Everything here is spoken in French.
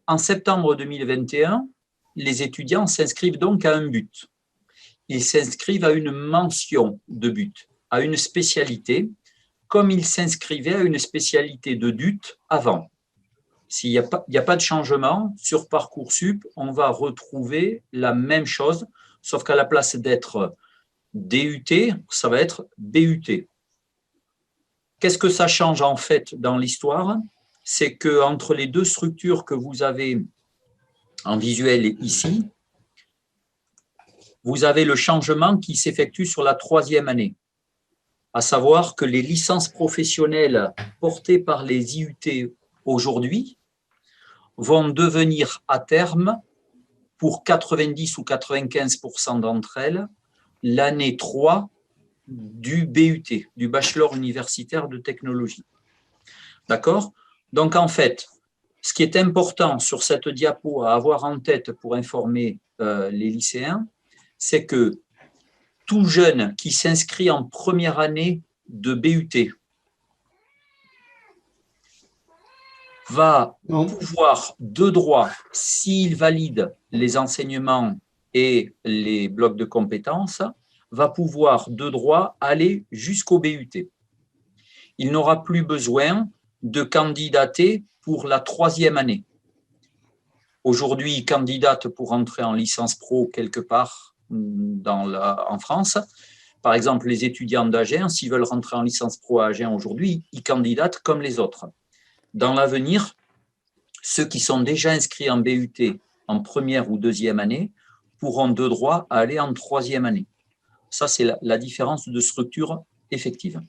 en septembre 2021, les étudiants s'inscrivent donc à un but. Ils s'inscrivent à une mention de but, à une spécialité, comme ils s'inscrivaient à une spécialité de DUT avant. S'il n'y a pas de changement, sur Parcoursup, on va retrouver la même chose, sauf qu'à la place d'être DUT, ça va être BUT. Qu'est-ce que ça change en fait dans l'histoire? C'est qu'entre les deux structures que vous avez en visuel ici, vous avez le changement qui s'effectue sur la 3e année, à savoir que les licences professionnelles portées par les IUT aujourd'hui vont devenir à terme, pour 90 ou 95% d'entre elles, l'année 3 du BUT, du Bachelor universitaire de technologie. D'accord? Donc, en fait, ce qui est important sur cette diapo à avoir en tête pour informer les lycéens, c'est que tout jeune qui s'inscrit en première année de BUT va pouvoir, de droit, s'il valide les enseignements et les blocs de compétences, va pouvoir, de droit, aller jusqu'au BUT. Il n'aura plus besoin de candidater pour la 3e année. Aujourd'hui, il candidate pour entrer en licence pro quelque part en France. Par exemple, les étudiants d'Agen, s'ils veulent rentrer en licence pro à Agen aujourd'hui, ils candidatent comme les autres. Dans l'avenir, ceux qui sont déjà inscrits en BUT en première ou 2e année pourront de droit aller en 3e année. Ça, c'est la différence de structure effective.